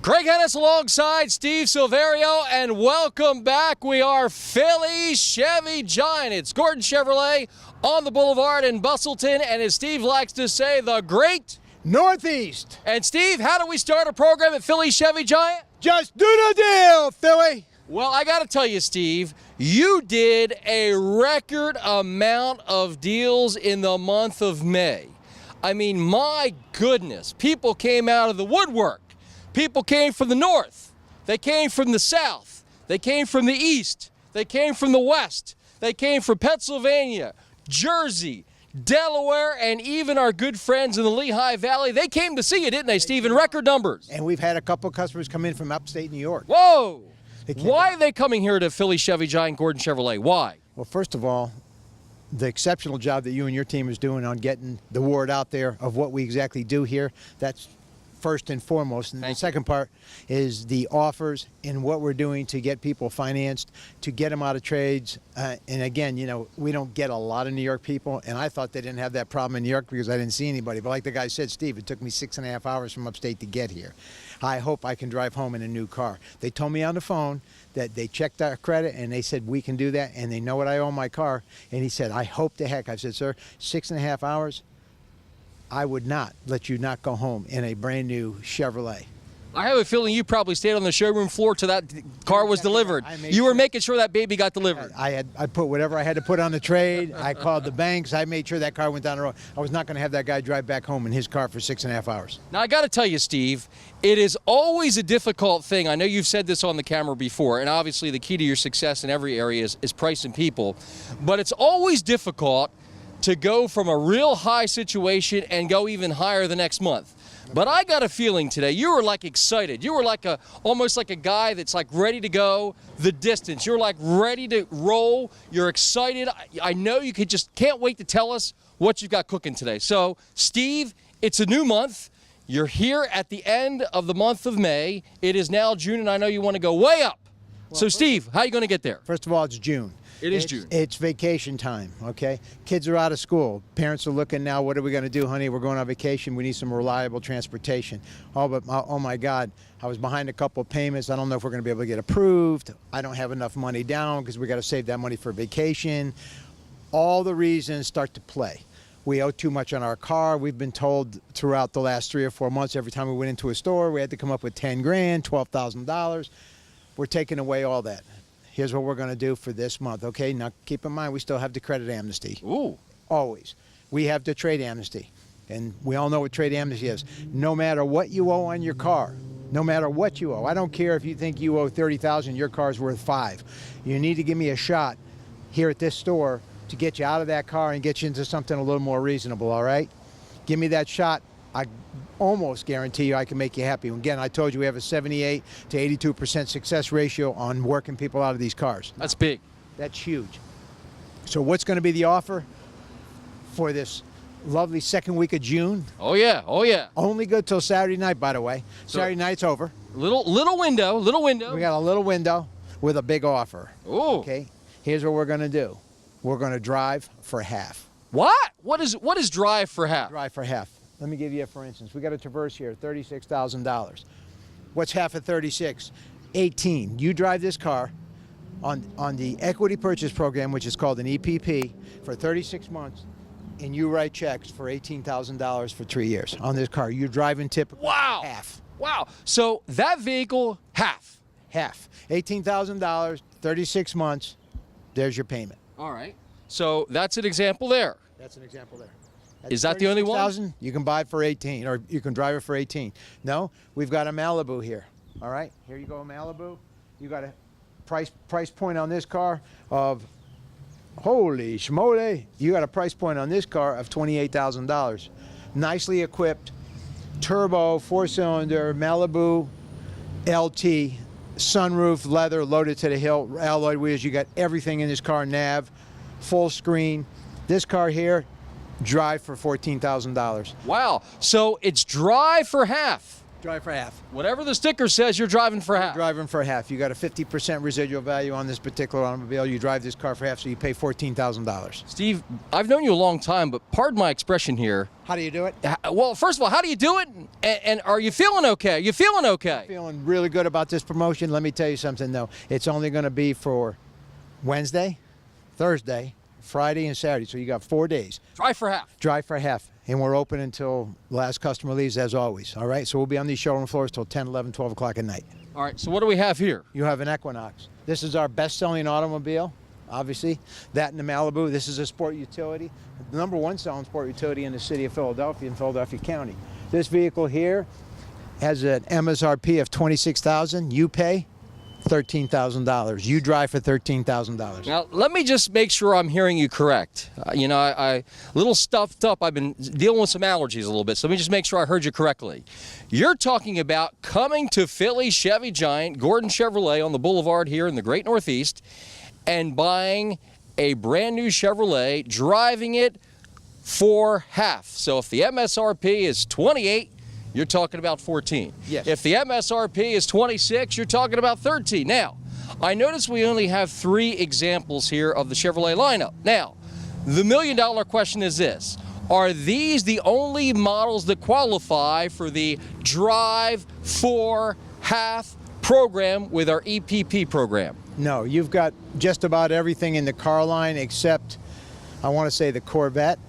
Craig Hennis alongside Steve Silverio, and welcome back. We are Philly Chevy Giant. It's Gordon Chevrolet on the boulevard in Bustleton, and as Steve likes to say, the great Northeast. And Steve, how do we start a program at Philly Chevy Giant? Just do the deal, Philly. Well, I got to tell you, Steve, you did a record amount of deals in the month of May. I mean, my goodness, people came out of the woodwork. People came from the north, they came from the south, they came from the east, they came from the west, they came from Pennsylvania, Jersey, Delaware, and even our good friends in the Lehigh Valley. They came to see you, didn't they, Steve, in record numbers? And we've had a couple of customers come in from upstate New York. Whoa! Why are they coming here to Philly Chevy Giant Gordon Chevrolet? Why? Well, first of all, the exceptional job that you and your team is doing on getting the word out there of what we exactly do here, that's first and foremost. And the second part is the offers and what we're doing to get people financed, to get them out of trades. And again, you know, we don't get a lot of New York people, and I thought they didn't have that problem in New York because I didn't see anybody. But like the guy said, Steve, it took me 6.5 hours from upstate to get here. I hope I can drive home in a new car. They told me on the phone that they checked our credit and they said, we can do that, and they know what I owe my car. And he said, I hope to heck. I said, sir, 6.5 hours? I would not let you not go home in a brand new Chevrolet. I have a feeling you probably stayed on the showroom floor till that car was delivered. You were making sure that baby got delivered. I put whatever I had to put on the trade. I called the banks. I made sure that car went down the road. I was not going to have that guy drive back home in his car for 6.5 hours. Now, I got to tell you, Steve, it is always a difficult thing. I know you've said this on the camera before, and obviously the key to your success in every area is price and people. But it's always difficult to go from a real high situation and go even higher the next month. But I got a feeling today you were like excited. You were like almost like a guy that's like ready to go the distance. You're like ready to roll. You're excited. I know you can't wait to tell us what you've got cooking today. So, Steve, it's a new month. You're here at the end of the month of May. It is now June, and I know you want to go way up. Well, so, Steve, how are you going to get there? First of all, it's June. It's June. It's vacation time, okay? Kids are out of school. Parents are looking now, what are we going to do, honey? We're going on vacation. We need some reliable transportation. Oh, my God, I was behind a couple of payments. I don't know if we're going to be able to get approved. I don't have enough money down because we got to save that money for vacation. All the reasons start to play. We owe too much on our car. We've been told throughout the last 3 or 4 months, every time we went into a store, we had to come up with 10 grand, $12,000. We're taking away all that. Here's what we're going to do for this month, okay? Now, keep in mind, we still have the credit amnesty. Ooh. Always. We have the trade amnesty, and we all know what trade amnesty is. No matter what you owe on your car, no matter what you owe, I don't care if you think you owe $30,000, your car's worth $5,000. You need to give me a shot here at this store to get you out of that car and get you into something a little more reasonable, all right? Give me that shot. I almost guarantee you I can make you happy. Again, I told you we have a 78 to 82% success ratio on working people out of these cars. That's big. That's huge. So what's going to be the offer for this lovely second week of June? Oh, yeah. Oh, yeah. Only good till Saturday night, by the way. So, Saturday night's over. Little window. We got a little window with a big offer. Ooh. Okay. Here's what we're going to do. We're going to drive for half. What? What is drive for half? Drive for half. Let me give you a for instance. We got a Traverse here, $36,000. What's half of 36? 18. You drive this car on the equity purchase program, which is called an EPP, for 36 months, and you write checks for $18,000 for 3 years on this car. You're driving typically half. Wow. So that vehicle, half. Half. $18,000, 36 months, there's your payment. All right. So that's an example there. That's an example there. Is that the only one? You can buy it for 18, or you can drive it for 18. No, we've got a Malibu here. All right, here you go, Malibu. You got a price point on this car of, holy schmoly, you got a price point on this car of $28,000. Nicely equipped, turbo, 4-cylinder, Malibu LT, sunroof, leather, loaded to the hilt, alloy wheels. You got everything in this car, nav, full screen. This car here, drive for $14,000. Wow. So it's drive for half. Drive for half. Whatever the sticker says, you're driving for half. Driving for half. You got a 50% residual value on this particular automobile. You drive this car for half, so you pay $14,000. Steve, I've known you a long time, but pardon my expression here. How do you do it? Well, first of all, how do you do it? And are you feeling okay? You feeling okay? Feeling really good about this promotion. Let me tell you something, though. It's only going to be for Wednesday, Thursday, Friday, and Saturday. So you got 4 days. Drive for half. Drive for half. And we're open until last customer leaves, as always. All right? So we'll be on these showroom floors till 10, 11, 12 o'clock at night. All right, so what do we have here? You have an Equinox. This is our best-selling automobile, obviously. That and the Malibu. This is a sport utility. The #1 selling sport utility in the city of Philadelphia, in Philadelphia County. This vehicle here has an MSRP of $26,000. You pay $13,000. You drive for $13,000. Now, let me just make sure I'm hearing you correct. You know, I a little stuffed up. I've been dealing with some allergies a little bit, so let me just make sure I heard you correctly. You're talking about coming to Philly Chevy Giant, Gordon Chevrolet on the Boulevard here in the Great Northeast, and buying a brand new Chevrolet, driving it for half. So if the MSRP is 28, you're talking about 14. Yes. If the MSRP is 26, you're talking about 13. Now, I notice we only have 3 examples here of the Chevrolet lineup. Now, the million-dollar question is this. Are these the only models that qualify for the Drive for Half program with our EPP program? No, you've got just about everything in the car line except, I want to say, the Corvette.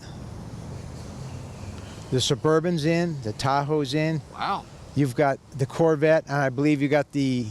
The Suburban's in, the Tahoe's in. Wow. You've got the Corvette, and I believe you got the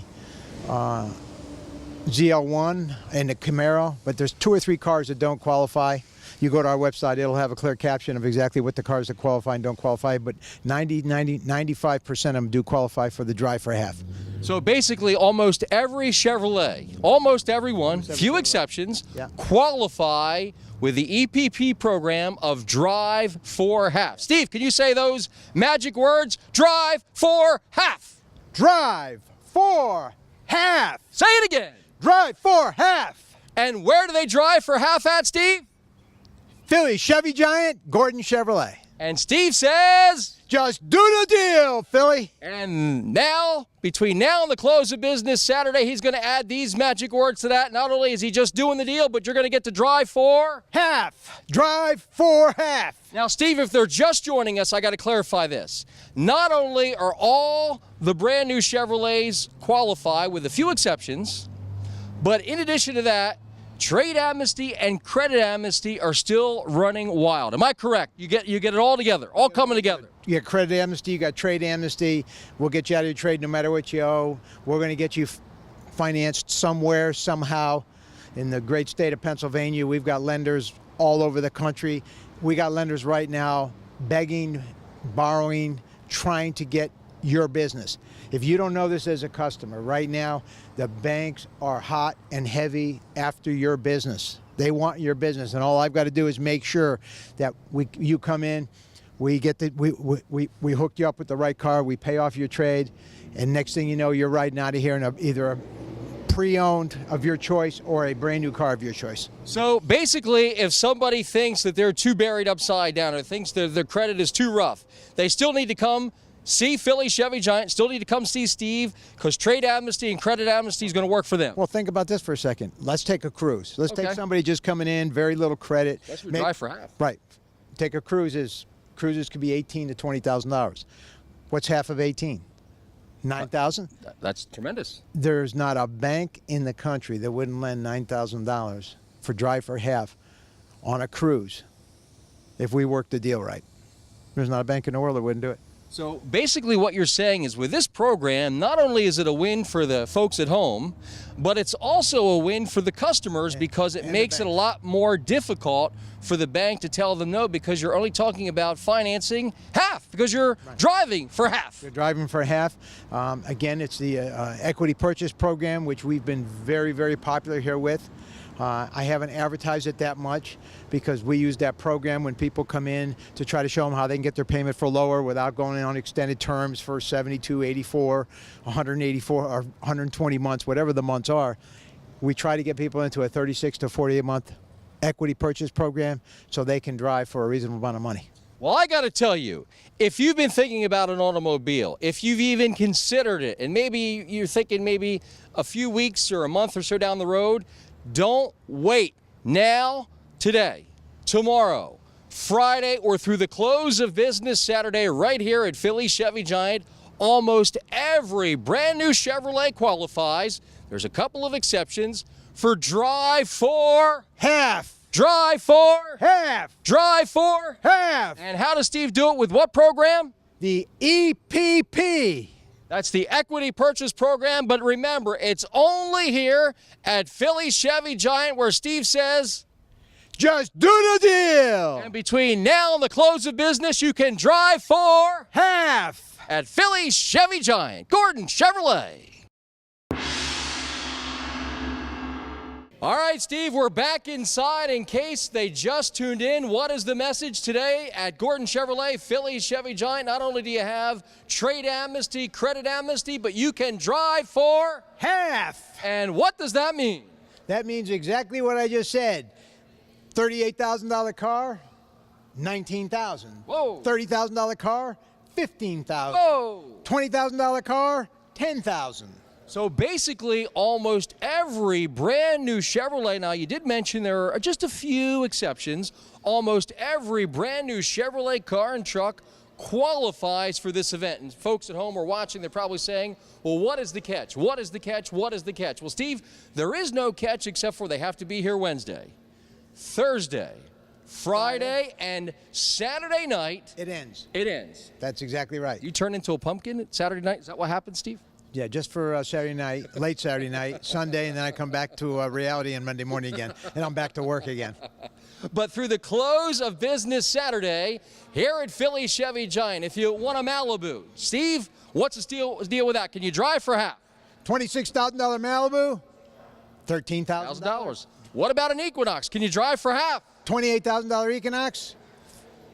ZL1 and the Camaro, but there's 2 or 3 cars that don't qualify. You go to our website, it'll have a clear caption of exactly what the cars that qualify and don't qualify, but 95% of them do qualify for the Drive for Half. So basically, almost every Chevrolet, almost every one, few exceptions, Yeah. qualify with the EPP program of Drive for Half. Steve, can you say those magic words? Drive for half. Drive for half. Say it again. Drive for half. And where do they drive for half at, Steve? Philly Chevy Giant, Gordon Chevrolet. And Steve says... Just do the deal, Philly. And now, between now and the close of business Saturday, he's going to add these magic words to that. Not only is he just doing the deal, but you're going to get to drive for... half. Drive for half. Now, Steve, if they're just joining us, I got to clarify this. Not only are all the brand new Chevrolets qualify, with a few exceptions, but in addition to that, trade amnesty and credit amnesty are still running wild. Am I correct? You get it all together, all coming together. You got credit amnesty, you got trade amnesty. We'll get you out of your trade no matter what you owe. We're going to get you financed somewhere, somehow. In the great state of Pennsylvania, we've got lenders all over the country. We got lenders right now begging, borrowing, trying to get your business. If you don't know this as a customer, right now, the banks are hot and heavy after your business. They want your business, and all I've got to do is make sure that you come in, we hook you up with the right car, we pay off your trade, and next thing you know, you're riding out of here in either a pre-owned of your choice or a brand new car of your choice. So basically, if somebody thinks that they're too buried upside down or thinks that their credit is too rough, they still need to come see Philly Chevy Giant, still need to come see Steve, because trade amnesty and credit amnesty is going to work for them. Well, think about this for a second. Let's take a cruise. Let's take somebody just coming in, very little credit. That's for drive for half. Right. Take a cruises could be $18,000 to $20,000. What's half of 18? 9,000? That's tremendous. There's not a bank in the country that wouldn't lend $9,000 for drive for half on a cruise if we worked the deal right. There's not a bank in the world that wouldn't do it. So basically what you're saying is, with this program, not only is it a win for the folks at home, but it's also a win for the customers, because it makes it a lot more difficult for the bank to tell them no, because you're only talking about financing half, because you're driving for half. You're driving for half. Again, it's the equity purchase program, which we've been very, very popular here with. I haven't advertised it that much because we use that program when people come in to try to show them how they can get their payment for lower without going on extended terms for 72, 84, 184, or 120 months, whatever the months are. We try to get people into a 36 to 48 month equity purchase program so they can drive for a reasonable amount of money. Well, I got to tell you, if you've been thinking about an automobile, if you've even considered it, and maybe you're thinking maybe a few weeks or a month or so down the road, don't wait. Now, today, tomorrow, Friday, or through the close of business Saturday, right here at Philly Chevy Giant, almost every brand new Chevrolet qualifies. There's a couple of exceptions for drive for Half. drive for Half. drive for Half. And how does Steve do it with what program? The EPP. That's the Equity Purchase Program, but remember, it's only here at Philly Chevy Giant where Steve says, Just do the deal. and between now and the close of business, you can drive for Half. at Philly Chevy Giant, Gordon Chevrolet. All right, Steve, we're back inside. In case they just tuned in, what is the message today at Gordon Chevrolet, Philly Chevy Giant? Not only do you have trade amnesty, credit amnesty, but you can drive for Half. And what does that mean? That means exactly what I just said. $38,000 car, $19,000. Whoa. $30,000 car, $15,000. Whoa. $20,000 car, $10,000. So basically, almost every brand new Chevrolet, now you did mention there are just a few exceptions, almost every brand new Chevrolet car and truck qualifies for this event. And folks at home are watching, they're probably saying, well, what is the catch? What is the catch? What is the catch? Well, Steve, there is no catch except for they have to be here Wednesday, Thursday, Friday, and Saturday night. It ends. It ends. That's exactly right. You turn into a pumpkin at Saturday night? Is that what happens, Steve? Yeah, just for Saturday night, late Saturday night, Sunday, and then I come back to reality on Monday morning again, and I'm back to work again. But through the close of business Saturday, here at Philly Chevy Giant, if you want a Malibu, Steve, what's the deal with that? Can you drive for half? $26,000 Malibu, $13,000. $1,000. What about an Equinox? Can you drive for half? $28,000 Equinox,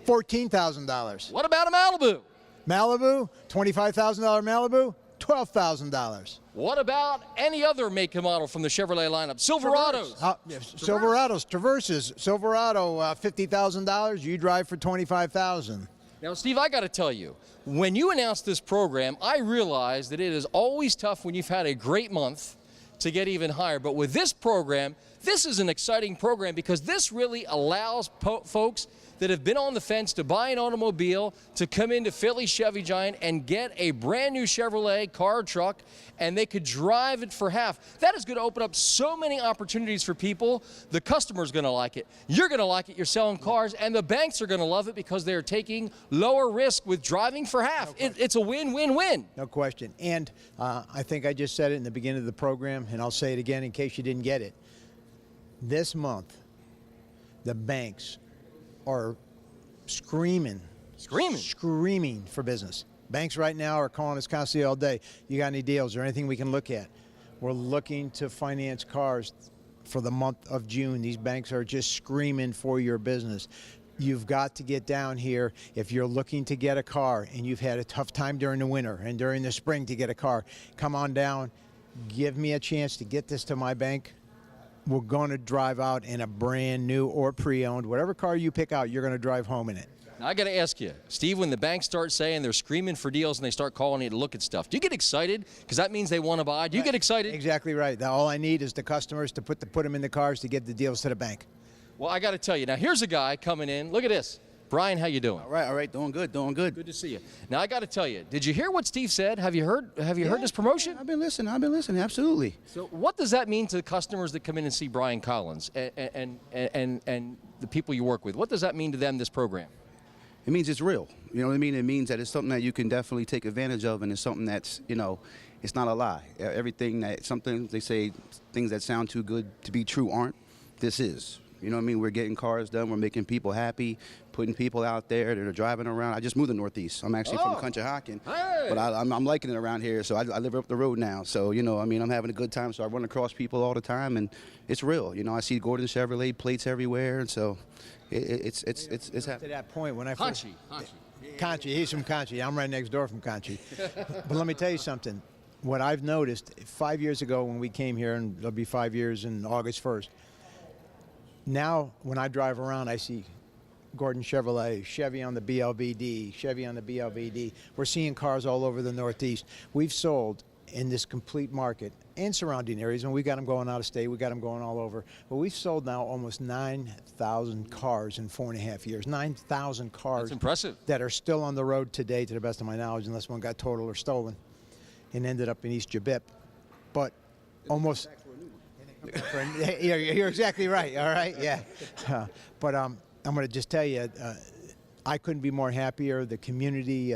$14,000. What about a Malibu? Malibu, $25,000 Malibu, $12,000. What about any other make and model from the Chevrolet lineup? Silverados. Yes, Silverados, Traverses, Silverado, $50,000. You drive for $25,000. Now, Steve, I got to tell you, when you announced this program, I realized that it is always tough when you've had a great month to get even higher. But with this program, this is an exciting program because this really allows folks that have been on the fence to buy an automobile to come into Philly Chevy Giant and get a brand new Chevrolet car or truck, and they could drive it for half. That is going to open up so many opportunities for people. The customer's going to like it. You're going to like it. You're selling cars, and the banks are going to love it because they're taking lower risk with driving for half. It's a win-win-win. No question. And I think I just said it in the beginning of the program, and I'll say it again in case you didn't get it. This month, the banks are screaming for business. Banks right now are calling us constantly all day. You got any deals or anything we can look at? We're looking to finance cars for the month of June. These banks are just screaming for your business. You've got to get down here. If you're looking to get a car and you've had a tough time during the winter and during the spring to get a car, come on down. Give me a chance to get this to my bank. We're going to drive out in a brand new or pre-owned. Whatever car you pick out, you're going to drive home in it. Now, I got to ask you, Steve, when the banks start saying they're screaming for deals and they start calling you to look at stuff, do you get excited? Because that means they want to buy. Do you get excited? Exactly right. All I need is the customers to put them in the cars to get the deals to the bank. Well, I got to tell you, now here's a guy coming in. Look at this. Brian, how you doing? All right, doing good. Good to see you. Now, I got to tell you, did you hear what Steve said? Have you heard this promotion? I've been listening, absolutely. So what does that mean to the customers that come in and see Brian Collins and the people you work with? What does that mean to them, this program? It means it's real. You know what I mean? It means that it's something that you can definitely take advantage of, and it's something that's, it's not a lie. Something they say, things that sound too good to be true aren't. This is. You know what I mean? We're getting cars done. We're making people happy, putting people out there that are driving around. I just moved to Northeast. I'm actually from Conshohocken, but I'm liking it around here. So I live up the road now. So, I'm having a good time. So I run across people all the time, and it's real. I see Gordon Chevrolet plates everywhere, and so it's happening. To that point, when I first... Conchi. He's from Conchi. I'm right next door from Conchi. But let me tell you something. What I've noticed 5 years ago when we came here, and it'll be 5 years in August 1st, now, when I drive around, I see Gordon Chevrolet, Chevy on the BLVD, Chevy on the BLVD. We're seeing cars all over the Northeast. We've sold in this complete market and surrounding areas, and we got them going out of state, we got them going all over. But we've sold now almost 9,000 cars in 4.5 years. 9,000 cars. That's impressive. That are still on the road today, to the best of my knowledge, unless one got totaled or stolen and ended up in East Jabip. But almost. You're exactly right. All right, yeah. But I'm going to just tell you, I couldn't be more happier. The community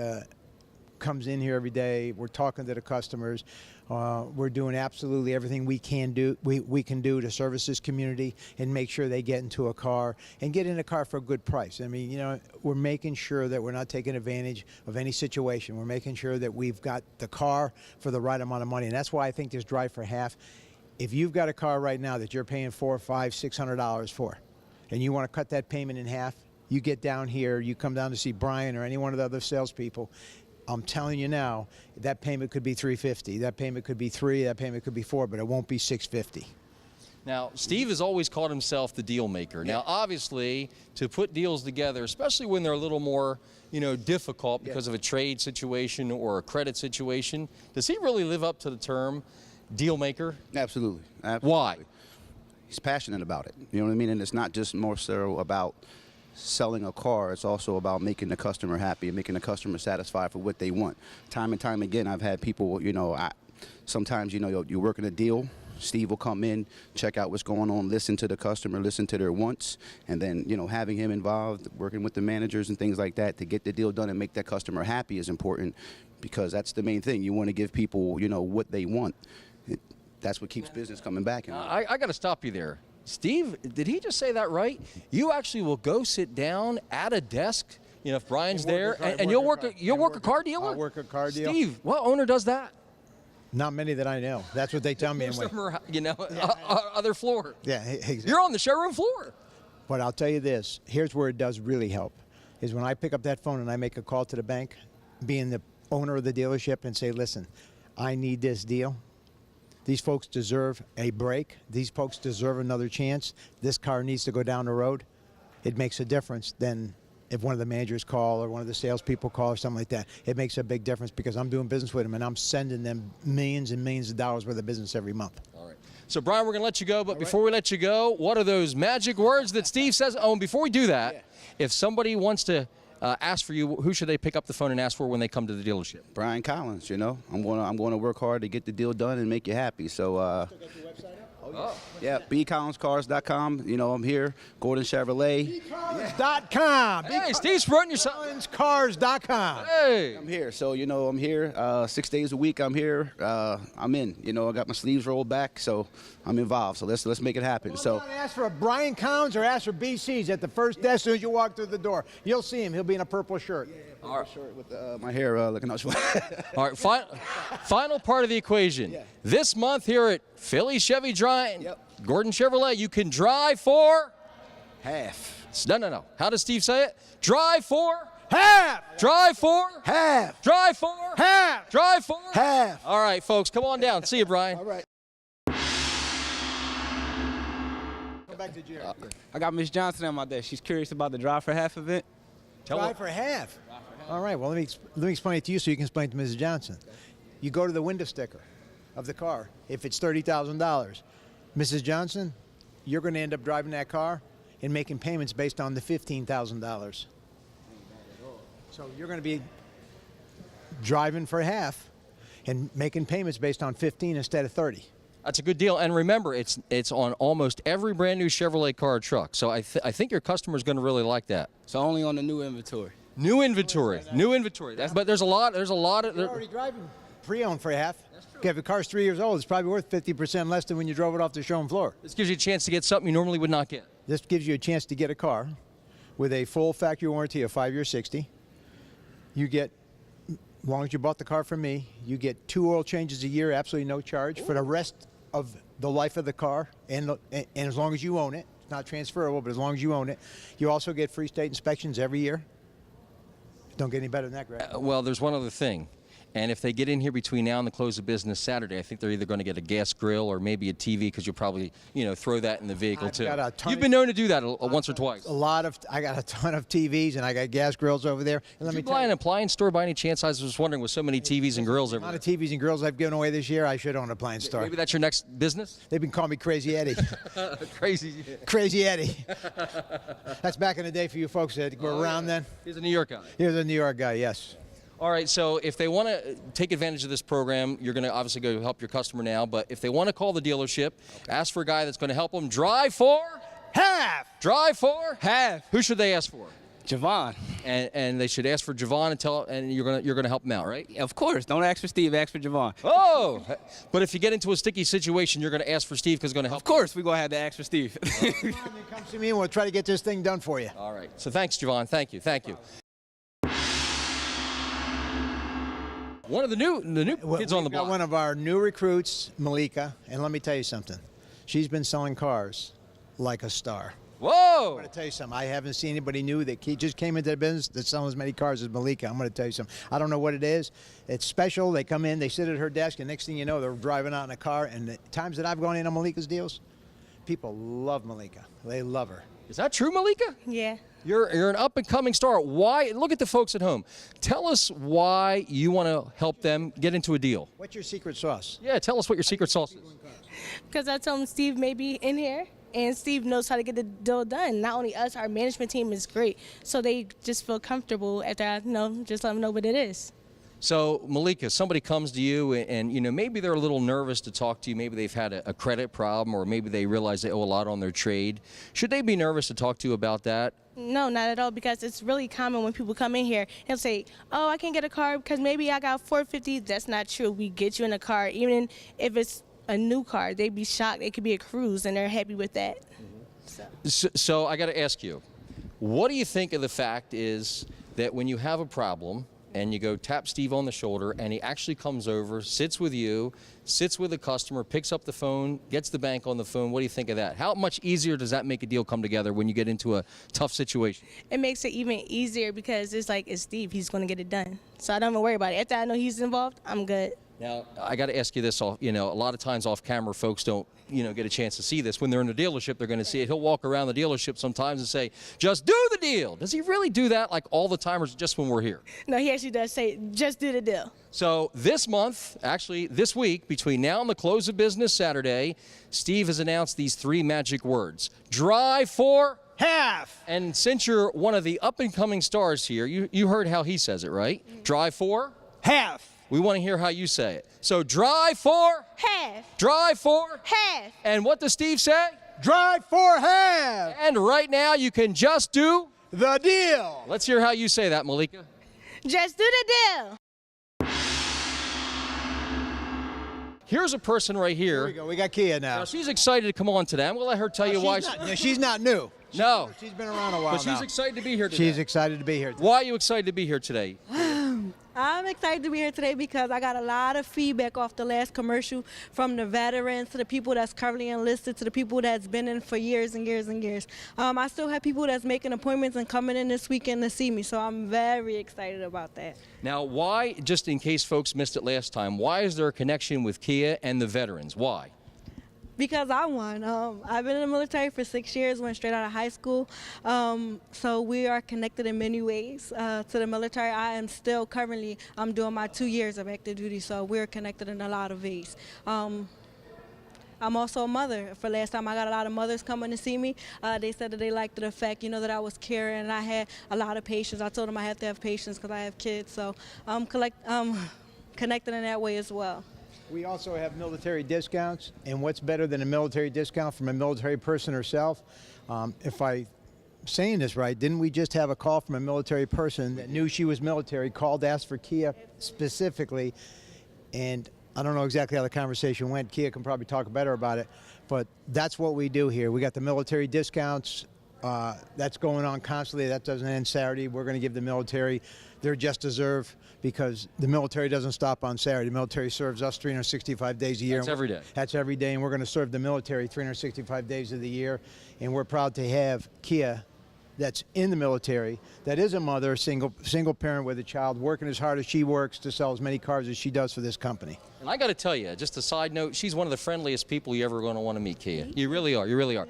comes in here every day. We're talking to the customers. We're doing absolutely everything we can do. We can do to service this community and make sure they get into a car and get in a car for a good price. I mean, you know, we're making sure that we're not taking advantage of any situation. We're making sure that we've got the car for the right amount of money, and that's why I think this drive for half. If you've got a car right now that you're paying $400, $500, $600 for, and you want to cut that payment in half, you get down here, you come down to see Brian or any one of the other salespeople. I'm telling you now, that payment could be $350, that payment could be $300, that payment could be $400, but it won't be $650. Now, Steve has always called himself the deal maker. Now, obviously, to put deals together, especially when they're a little more, you know, difficult because of a trade situation or a credit situation, does he really live up to the term deal maker? Absolutely. Absolutely. Why? He's passionate about it. You know what I mean? And it's not just more so about selling a car. It's also about making the customer happy and making the customer satisfied for what they want. Time and time again, I've had people, you know, sometimes, you know, you're working a deal. Steve will come in, check out what's going on, listen to the customer, listen to their wants, and then, you know, having him involved, working with the managers and things like that to get the deal done and make that customer happy is important, because that's the main thing. You want to give people, you know, what they want. That's what keeps business coming back. I got to stop you there. Steve, did he just say that right? You actually will go sit down at a desk, you know, if Brian's there, and you'll work a car dealer? I'll work a car deal. Steve, what owner does that? Not many that I know. That's what they tell me. Most of them are, you know, other floor. Yeah, exactly. You're on the showroom floor. But I'll tell you this, here's where it does really help, is when I pick up that phone and I make a call to the bank, being the owner of the dealership, and say, listen, I need this deal. These folks deserve a break. These folks deserve another chance. This car needs to go down the road. It makes a difference than if one of the managers call or one of the salespeople call or something like that. It makes a big difference because I'm doing business with them and I'm sending them millions and millions of dollars worth of business every month. All right. So, Brian, we're going to let you go, but before we let you go, what are those magic words that Steve says? Oh, and before we do that, if somebody wants to ask for you, who should they pick up the phone and ask for when they come to the dealership? Brian Collins, you know. I'm going to work hard to get the deal done and make you happy. So, yeah, bcollinscars.com. You know, I'm here. Gordon Chevrolet. .com. Hey, Steve's promoting yourself. Collinscars.com. Hey. I'm here. So, you know, I'm here 6 days a week. I'm here. I'm in. You know, I got my sleeves rolled back, so I'm involved. So let's make it happen. So ask for Brian Collins or ask for BC's at the first desk as soon as you walk through the door. You'll see him. He'll be in a purple shirt. All right. Shirt with my hair looking out. All right, final part of the equation. Yeah. This month here at Philly Chevy Drive, Gordon Chevrolet, you can drive for half. No. How does Steve say it? Drive for half. Drive for half. Drive for half. Drive for half. All right, folks, come on down. See you, Brian. All right. Come back to Jerry. I got Miss Johnson on my desk. She's curious about the drive for half event. Drive for half. All right, well, let me explain it to you so you can explain it to Mrs. Johnson. You go to the window sticker of the car. If it's $30,000, Mrs. Johnson, you're going to end up driving that car and making payments based on the $15,000. So you're going to be driving for half and making payments based on 15 instead of 30. That's a good deal. And remember, it's on almost every brand new Chevrolet car or truck. So I think your customer's going to really like that. So only on the new inventory. New inventory. New inventory. But there's a lot of. You're already driving pre-owned for half. Okay, if the car's 3 years old, it's probably worth 50% less than when you drove it off the showroom floor. This gives you a chance to get something you normally would not get. This gives you a chance to get a car with a full factory warranty of 5 years, 60. You get, as long as you bought the car from me, you get 2 oil changes a year, absolutely no charge for the rest of the life of the car, and as long as you own it. It's not transferable, but as long as you own it. You also get free state inspections every year. Don't get any better than that, Greg. Well, there's one other thing. And if they get in here between now and the close of business Saturday, I think they're either going to get a gas grill or maybe a TV, because you'll probably, throw that in the vehicle too. You've been known to do that once or twice. I got a ton of TVs, and I got gas grills over there. And Did you buy an appliance store by any chance? I was just wondering, with so many TVs and grills over the amount there. of TVs and grills I've given away this year, I should own an appliance store. Maybe that's your next business? They've been calling me Crazy Eddie. Crazy. Crazy Eddie. That's back in the day for you folks that were around then. He's a New York guy. He was a New York guy, yes. All right, so if they want to take advantage of this program, you're going to obviously go help your customer now, but if they want to call the dealership, ask for a guy that's going to help them drive for half. Drive for Half. Who should they ask for? Javon. And they should ask for Javon and you're gonna help them out, right? Of course. Don't ask for Steve. Ask for Javon. Oh, but if you get into a sticky situation, you're going to ask for Steve because he's going to help. Of course, we're going to have to ask for Steve. Come to me and we'll try to get this thing done for you. All right. So thanks, Javon. Thank you. One of the new kids on the block. Got one of our new recruits, Malika, and let me tell you something. She's been selling cars like a star. Whoa! I'm going to tell you something. I haven't seen anybody new that just came into the business that's selling as many cars as Malika. I'm going to tell you something. I don't know what it is. It's special. They come in, they sit at her desk, and next thing you know, they're driving out in a car. And the times that I've gone in on Malika's deals, people love Malika. They love her. Is that true, Malika? Yeah. You're an up-and-coming star. Why? Look at the folks at home. Tell us why you want to help them get into a deal. What's your secret sauce? Yeah, tell us what your secret sauce is. Because I told him Steve may be in here, and Steve knows how to get the deal done. Not only us, our management team is great. So they just feel comfortable after I, just let them know what it is. So, Malika, somebody comes to you and maybe they're a little nervous to talk to you. Maybe they've had a credit problem, or maybe they realize they owe a lot on their trade. Should they be nervous to talk to you about that? No, not at all, because it's really common when people come in here and say, oh, I can't get a car because maybe I got $450. That's not true. We get you in a car, even if it's a new car. They'd be shocked. It could be a cruise, and they're happy with that. So I got to ask you, what do you think of the fact is that when you have a problem and you go tap Steve on the shoulder and he actually comes over, sits with you, sits with the customer, picks up the phone, gets the bank on the phone? What do you think of that? How much easier does that make a deal come together when you get into a tough situation? It makes it even easier because it's like, it's Steve. He's going to get it done. So I don't even worry about it. After I know he's involved, I'm good. Now, I got to ask you this, a lot of times off camera, folks don't, get a chance to see this. When they're in the dealership, they're going to see it. He'll walk around the dealership sometimes and say, just do the deal. Does he really do that like all the time, or is it just when we're here? No, he actually does say, just do the deal. So this month, actually this week, between now and the close of business Saturday, Steve has announced these 3 magic words. Drive for half. And since you're one of the up-and-coming stars here, you heard how he says it, right? Drive for half. We want to hear how you say it. So drive for half. Drive for Half. And what does Steve say? Drive for half. And right now you can just do the deal. Let's hear how you say that, Malika. Just do the deal. Here's a person right here. Here we go. We got Kia now. Now, she's excited to come on today. I'm going to let her tell you why. She's not new. No. She's been around a while But she's now. excited to be here today. She's excited to be here today. Why are you excited to be here today? I'm excited to be here today because I got a lot of feedback off the last commercial, from the veterans to the people that's currently enlisted to the people that's been in for years and years and years. I still have people that's making appointments and coming in this weekend to see me, so I'm very excited about that. Now, why, just in case folks missed it last time, why is there a connection with Kia and the veterans? Why? Because I won. I've been in the military for 6 years, went straight out of high school. So we are connected in many ways to the military. I am still currently, I'm doing my 2 years of active duty, so we're connected in a lot of ways. I'm also a mother. For last time, I got a lot of mothers coming to see me. They said that they liked the fact, that I was caring and I had a lot of patience. I told them I have to have patience because I have kids. So I'm connected in that way as well. We also have military discounts, and what's better than a military discount from a military person herself? If I'm saying this right, didn't we just have a call from a military person that knew she was military, called, asked for Kia specifically, and I don't know exactly how the conversation went. Kia can probably talk better about it, but that's what we do here. We got the military discounts. That's going on constantly. That doesn't end Saturday. We're going to give the military their just deserve, because the military doesn't stop on Saturday. The military serves us 365 days a year. That's every day. That's every day, and we're going to serve the military 365 days of the year. And we're proud to have Kia that's in the military, that is a mother, single parent with a child, working as hard as she works to sell as many cars as she does for this company. And I got to tell you, just a side note, she's one of the friendliest people you're ever going to want to meet, Kia. You really are. You really are.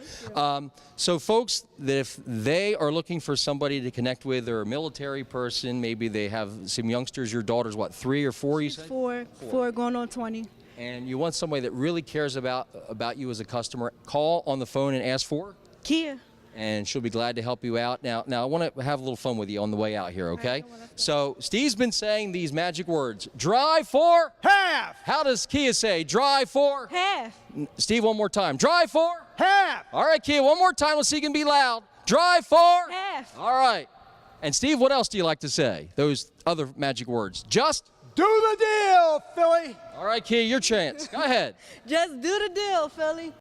So folks, that if they are looking for somebody to connect with, they're a military person, maybe they have some youngsters, your daughter's what, 3 or 4, you said? Four going on 20. And you want somebody that really cares about you as a customer, call on the phone and ask for Kia. and she'll be glad to help you out. Now I want to have a little fun with you on the way out here, okay? So Steve's been saying these magic words. Drive for half. How does Kia say? Drive for Half. Steve, one more time. Drive for Half. All right, Kia, one more time. Let's see if you can be loud. Drive for Half. All right. And Steve, what else do you like to say? Those other magic words. Just do the deal, Philly. All right, Kia, your chance. Go ahead. Just do the deal, Philly.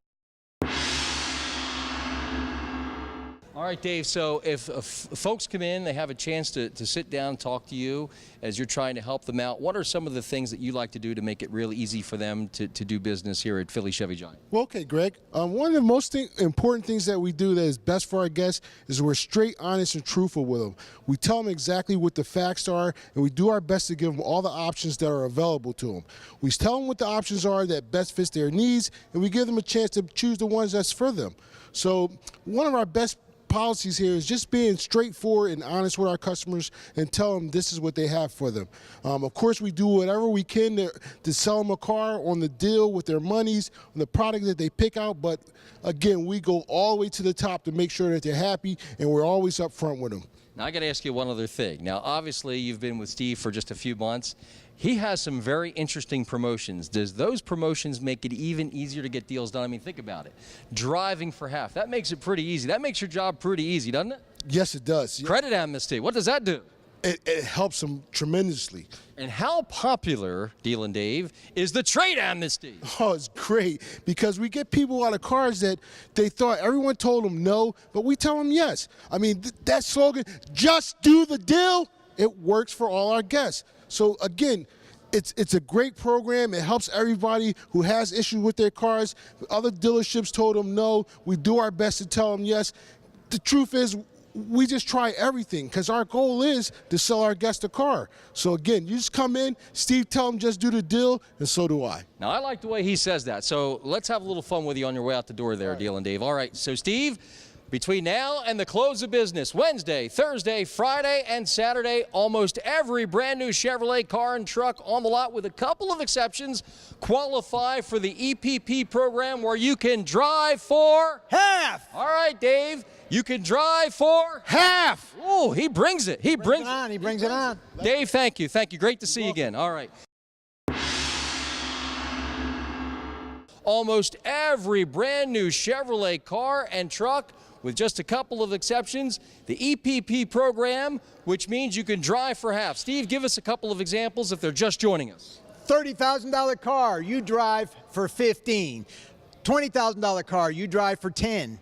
All right, Dave, so if folks come in, they have a chance to sit down and talk to you as you're trying to help them out, what are some of the things that you like to do to make it real easy for them to do business here at Philly Chevy Giant? Well, okay, Greg. One of the most important things that we do that is best for our guests is we're straight, honest, and truthful with them. We tell them exactly what the facts are, and we do our best to give them all the options that are available to them. We tell them what the options are that best fits their needs, and we give them a chance to choose the ones that's for them. So one of our best policies here is just being straightforward and honest with our customers and tell them this is what they have for them. Of course, we do whatever we can to sell them a car on the deal with their monies, on the product that they pick out, but again, we go all the way to the top to make sure that they're happy, and we're always up front with them. Now, I got to ask you one other thing. Now, obviously, you've been with Steve for just a few months. He has some very interesting promotions. Does those promotions make it even easier to get deals done? I mean, think about it. Driving for half. That makes it pretty easy. That makes your job pretty easy, doesn't it? Yes, it does. Credit amnesty. What does that do? It helps them tremendously. And how popular, Deal and Dave, is the trade amnesty? Oh, it's great because we get people out of cars that they thought everyone told them no, but we tell them yes. I mean, that slogan, just do the deal, it works for all our guests. So again, it's a great program. It helps everybody who has issues with their cars. Other dealerships told them no. We do our best to tell them yes. The truth is, we just try everything because our goal is to sell our guests a car. So again, you just come in, Steve tell them just do the deal, and so do I. Now, I like the way he says that. So let's have a little fun with you on your way out the door there, Deal and Dave. All right, so Steve, between now and the close of business, Wednesday, Thursday, Friday, and Saturday, almost every brand new Chevrolet car and truck on the lot, with a couple of exceptions, qualify for the EPP program where you can drive for half. All right, Dave, you can drive for half. Oh, he brings it. He brings it on. He brings it on. Dave, thank you. Thank you. Great to see you again. All right. Almost every brand new Chevrolet car and truck, with just a couple of exceptions, the EPP program, which means you can drive for half. Steve, give us a couple of examples if they're just joining us. $30,000 car, you drive for 15. $20,000 car, you drive for 10.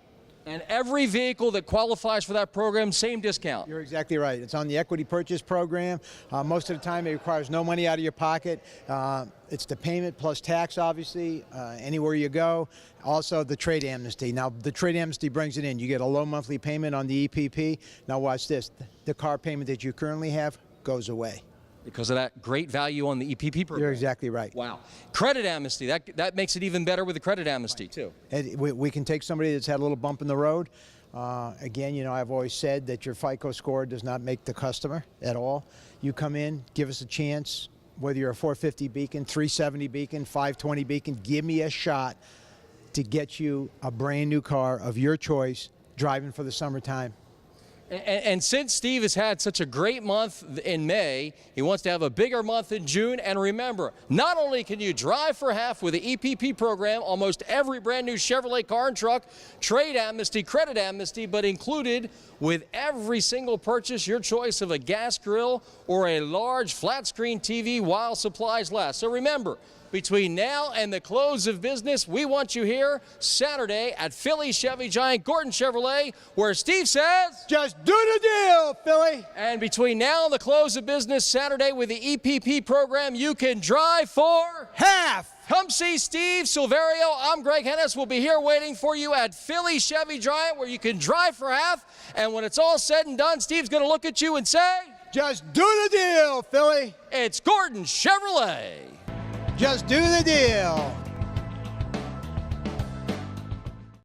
And every vehicle that qualifies for that program, same discount. You're exactly right. It's on the equity purchase program. Most of the time, it requires no money out of your pocket. It's the payment plus tax, obviously, anywhere you go. Also, the trade amnesty. Now, the trade amnesty brings it in. You get a low monthly payment on the EPP. Now, watch this. The car payment that you currently have goes away. Because of that great value on the EPP program. You're exactly right. Wow. Credit amnesty, that makes it even better with the credit amnesty, too. We can take somebody that's had a little bump in the road. Again, you know, I've always said that your FICO score does not make the customer at all. You come in, give us a chance, whether you're a 450 Beacon, 370 Beacon, 520 Beacon, give me a shot to get you a brand new car of your choice, driving for the summertime. And since Steve has had such a great month in May, he wants to have a bigger month in June. And remember, not only can you drive for half with the EPP program, almost every brand new Chevrolet car and truck, trade amnesty, credit amnesty, but included with every single purchase, your choice of a gas grill or a large flat screen TV while supplies last. So remember, between now and the close of business, we want you here Saturday at Philly Chevy Giant, Gordon Chevrolet, where Steve says, just do the deal, Philly. And between now and the close of business Saturday with the EPP program, you can drive for half. Come see Steve Silverio. I'm Greg Hennis. We'll be here waiting for you at Philly Chevy Giant, where you can drive for half. And when it's all said and done, Steve's going to look at you and say, Just do the deal, Philly. it's Gordon Chevrolet. Just do the deal.